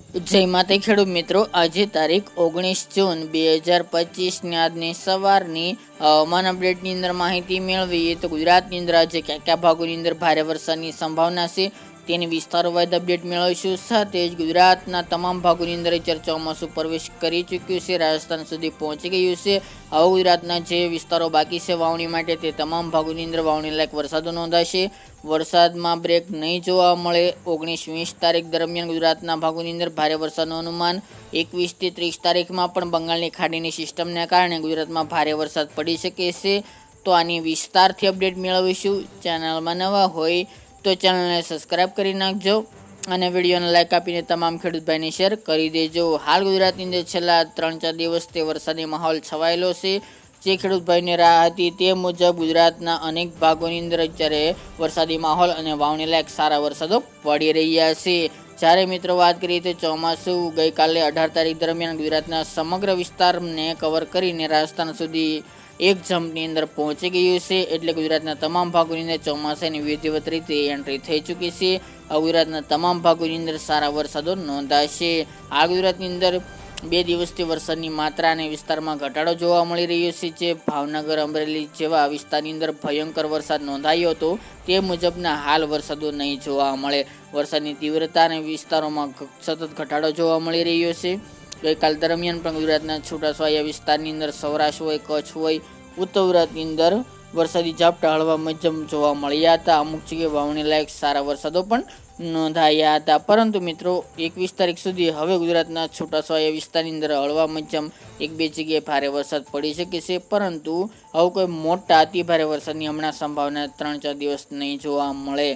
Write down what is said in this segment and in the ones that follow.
જય માતા ખેડૂત મિત્રો, આજે તારીખ 19 જૂન 2025 આજની સવારની હવામાન અપડેટની અંદર માહિતી મેળવીએ તો ગુજરાતની અંદર આજે કયા કયા ભાગોની અંદર ભારે વરસાદની સંભાવના છે તેની વિસ્તારવાઇઝ અપડેટ મેળવીશું. સાથે જ ગુજરાતના તમામ ભાગોની અંદર ચર્ચાઓમાં શું પ્રવેશ કરી ચૂક્યું છે, રાજસ્થાન સુધી પહોંચી ગયું છે. હવે ગુજરાતના જે વિસ્તારો બાકી છે વાવણી માટે તે તમામ ભાગોની અંદર વાવણી લાયક વરસાદો નોંધાશે. વરસાદમાં બ્રેક નહીં જોવા મળે. 19-20 તારીખ દરમિયાન ગુજરાતના ભાગોની અંદર ભારે વરસાદનું અનુમાન. 21 થી 30 તારીખમાં પણ બંગાળની ખાડીની સિસ્ટમને કારણે ગુજરાતમાં ભારે વરસાદ પડી શકે છે. તો આની વિસ્તારથી અપડેટ મેળવીશું. ચેનલમાં નવા હોય તો ચેનલને સબસ્ક્રાઈબ કરી નાખજો અને વિડીયોને લાઇક આપીને તમામ ખેડૂત ભાઈને શેર કરી દેજો. હાલ ગુજરાતની અંદર છેલ્લા 3-4 દિવસથી વરસાદી માહોલ છવાયેલો છે. જે ખેડૂત ભાઈને રાહ હતી તે મુજબ ગુજરાતના અનેક ભાગોની અંદર અત્યારે વરસાદી માહોલ અને વાવણી લાયક સારા વરસાદો પડી રહ્યા છે. જ્યારે મિત્રો વાત કરીએ તો ચોમાસું ગઈકાલે 18 તારીખ દરમિયાન ગુજરાતના સમગ્ર વિસ્તારને કવર કરીને રાજસ્થાન સુધી એક જમ્પની અંદર પહોંચી ગયું છે. એટલે ગુજરાતના તમામ ભાગોની અંદર ચોમાસાની વિધિવત રીતે એન્ટ્રી થઈ ચૂકી છે. ગુજરાતના તમામ ભાગોની અંદર સારા વરસાદો નોંધાશે. આ ગુજરાતની અંદર 2 દિવસથી વરસાદની માત્રા અને વિસ્તારમાં ઘટાડો જોવા મળી રહ્યો છે. જે ભાવનગર, અમરેલી જેવા વિસ્તારની અંદર ભયંકર વરસાદ નોંધાયો હતો તે મુજબના હાલ વરસાદો નહીં જોવા મળે. વરસાદની તીવ્રતા અને વિસ્તારોમાં સતત ઘટાડો જોવા મળી રહ્યો છે. ગઈકાલ દરમિયાન પણ ગુજરાતના છૂટાછવાયા વિસ્તારની અંદર સૌરાષ્ટ્ર હોય, કચ્છ હોય, ઉત્તર ગુજરાતની અંદર વરસાદી ઝાપટા હળવા મધ્યમ જોવા મળ્યા હતા. અમુક જગ્યાએ વાવણી લાયક સારા વરસાદો પણ નોંધાયા હતા. પરંતુ મિત્રો 21 તારીખ સુધી હવે ગુજરાતના છૂટાછવાયા વિસ્તારની અંદર હળવા મધ્યમ 1-2 જગ્યાએ ભારે વરસાદ પડી શકે છે. પરંતુ હવે કોઈ મોટા અતિ ભારે વરસાદની હમણાં સંભાવના 3-4 દિવસ નહીં જોવા મળે.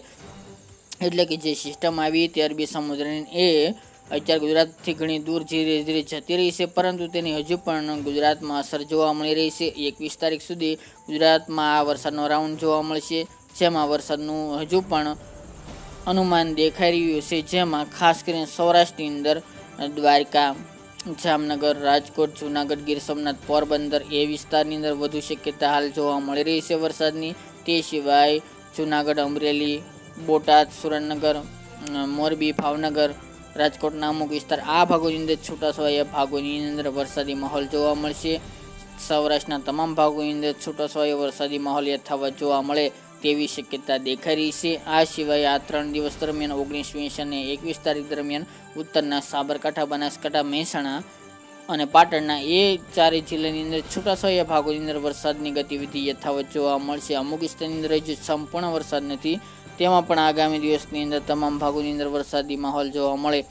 એટલે કે જે સિસ્ટમ આવી તે અરબી સમુદ્રની એ અત્યારે ગુજરાતથી ઘણી દૂર ધીરે ધીરે જતી રહી છે. પરંતુ તેની હજુ પણ ગુજરાતમાં અસર જોવા મળી રહી છે. 21 તારીખ સુધી ગુજરાતમાં આ વરસાદનો રાઉન્ડ જોવા મળશે, જેમાં વરસાદનું હજુ પણ અનુમાન દેખાઈ રહ્યું છે. જેમાં ખાસ કરીને સૌરાષ્ટ્રની અંદર દ્વારકા, જામનગર, રાજકોટ, જૂનાગઢ, ગીર સોમનાથ, પોરબંદર એ વિસ્તારની અંદર વધુ શક્યતા હાલ જોવા મળી રહી છે વરસાદની. તે સિવાય જૂનાગઢ, અમરેલી, બોટાદ, સુરેન્દ્રનગર, મોરબી, ભાવનગર, રાજકોટના અમુક વિસ્તાર આ ભાગોની અંદર છૂટાછવાયા ભાગોની અંદર વરસાદી માહોલ જોવા મળશે. સૌરાષ્ટ્રના તમામ ભાગોની અંદર છૂટાછવાયો વરસાદી માહોલ યથાવત જોવા મળે તેવી શક્યતા દેખાઈ રહી છે. આ સિવાય આ 3 દિવસ દરમિયાન 19, 20 અને 21 તારીખ દરમિયાન ઉત્તરના સાબરકાંઠા, બનાસકાંઠા, મહેસાણા અને પાટણના એ 4 જિલ્લાની અંદર છૂટાછવાયા ભાગોની અંદર વરસાદની ગતિવિધિ યથાવત જોવા મળશે. અમુક વિસ્તારની અંદર હજુ સંપૂર્ણ વરસાદ નથી, તેમાં પણ આગામી દિવસની અંદર તમામ ભાગોની અંદર વરસાદી માહોલ જોવા મળે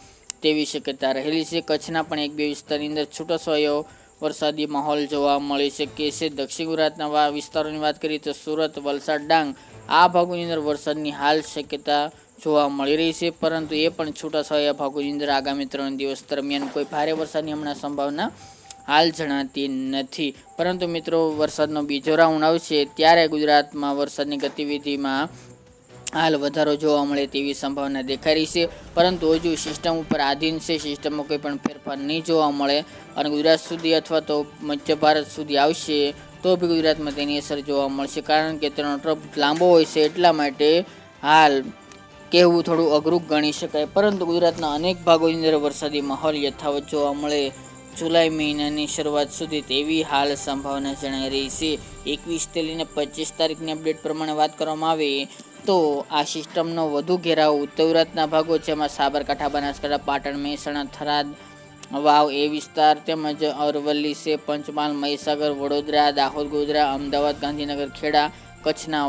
તેવી શક્યતા રહેલી છે. કચ્છના પણ 1-2 વિસ્તારની અંદર છૂટાછવાયો વરસાદી માહોલ જોવા મળી શકે છે. દક્ષિણ ગુજરાતના વિસ્તારોની વાત કરીએ તો સુરત, વલસાડ, ડાંગ આ ભાગોની અંદર વરસાદની હાલ શક્યતા જોવા મળી રહી છે. પરંતુ એ પણ છૂટાછવાયા ભાગોની અંદર આગામી 3 દિવસ દરમિયાન કોઈ ભારે વરસાદની હમણાં સંભાવના હાલ જણાતી નથી. પરંતુ મિત્રો વરસાદનો બીજો રાઉન્ડ આવશે ત્યારે ગુજરાતમાં વરસાદની ગતિવિધિમાં હાલ વધારો જોવા મળે તેવી સંભાવના દેખાઈ રહી છે. પરંતુ હજુ સિસ્ટમ ઉપર આધીન છે. સિસ્ટમમાં કોઈ પણ ફેરફાર નહીં જોવા મળે અને ગુજરાત સુધી અથવા તો મધ્ય ભારત સુધી આવશે તો બી ગુજરાતમાં તેની અસર જોવા મળશે. કારણ કે તેનો ટ્રપ લાંબો હોય છે, એટલા માટે હાલ કહેવું થોડું અઘરું ગણી શકાય. પરંતુ ગુજરાતના અનેક ભાગોની અંદર વરસાદી માહોલ યથાવત જોવા મળે જુલાઈ મહિનાની શરૂઆત સુધી તેવી હાલ સંભાવના જણાઈ રહી છે. 21 થી લઈને 25 તારીખની અપડેટ પ્રમાણે વાત કરવામાં આવે તો આ સિસ્ટમનો વધુ ઘેરાવ ઉત્તર ગુજરાતના ભાગો જેમાં સાબરકાંઠા, બનાસકાંઠા, પાટણ, મહેસાણા, થરાદ, વાવ એ વિસ્તાર તેમજ અરવલ્લી છે, પંચમહાલ, મહીસાગર, વડોદરા, દાહોદ, ગોધરા, અમદાવાદ, ગાંધીનગર, ખેડા, કચ્છના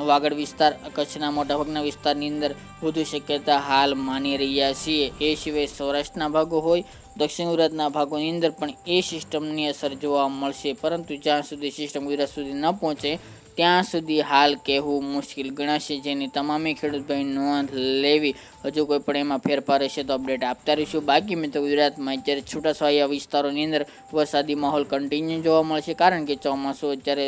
વાગડ વિસ્તાર, કચ્છના મોટાભાગના વિસ્તારની અંદર વધુ શક્યતા હાલ માની રહ્યા છીએ. એ સિવાય સૌરાષ્ટ્રના ભાગો હોય, દક્ષિણ ગુજરાતના ભાગોની અંદર પણ એ સિસ્ટમની અસર જોવા મળશે. પરંતુ જ્યાં સુધી સિસ્ટમ ગુજરાત સુધી ન પહોંચે ત્યાં સુધી હાલ કહેવું મુશ્કેલ ગણાશે, જેની તમામે ખેડૂત ભાઈ નોંધ લેવી. હજુ કોઈ પણ એમાં ફેરફાર હશે તો અપડેટ આપતા રહીશું. બાકી મિત્રો ગુજરાતમાં અત્યારે છૂટાછવાયા વિસ્તારોની અંદર વરસાદી માહોલ કન્ટિન્યુ જોવા મળશે. કારણ કે ચોમાસું અત્યારે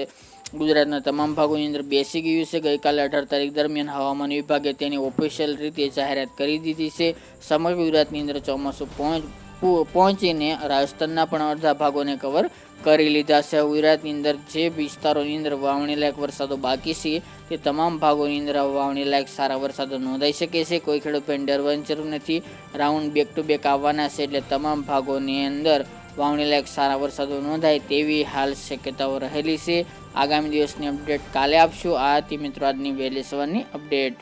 ગુજરાતના તમામ ભાગોની અંદર બેસી ગયું છે. ગઈકાલે 18 તારીખ દરમિયાન હવામાન વિભાગે તેની ઓફિશિયલ રીતે જાહેરાત કરી દીધી છે. સમગ્ર ગુજરાતની અંદર ચોમાસું પહોંચીને રાજસ્થાનના પણ અડધા ભાગોને કવર કરી લીધા છે. ગુજરાતની અંદર જે વિસ્તારોની અંદર વાવણી લાયક વરસાદો બાકી છે તે તમામ ભાગોની અંદર વાવણી લાયક સારા વરસાદો નોંધાઈ શકે છે. કોઈ ખેડૂત ભાઈ ડરવાની જરૂર નથી. રાઉન્ડ બેક ટુ બેક આવવાના છે એટલે તમામ ભાગોની અંદર વાવણી લાયક સારા વરસાદો નોંધાય તેવી હાલ શક્યતાઓ રહેલી છે. આગામી દિવસની અપડેટ કાલે આપશું. આ હતી મિત્રો આજની વહેલી સવારની અપડેટ.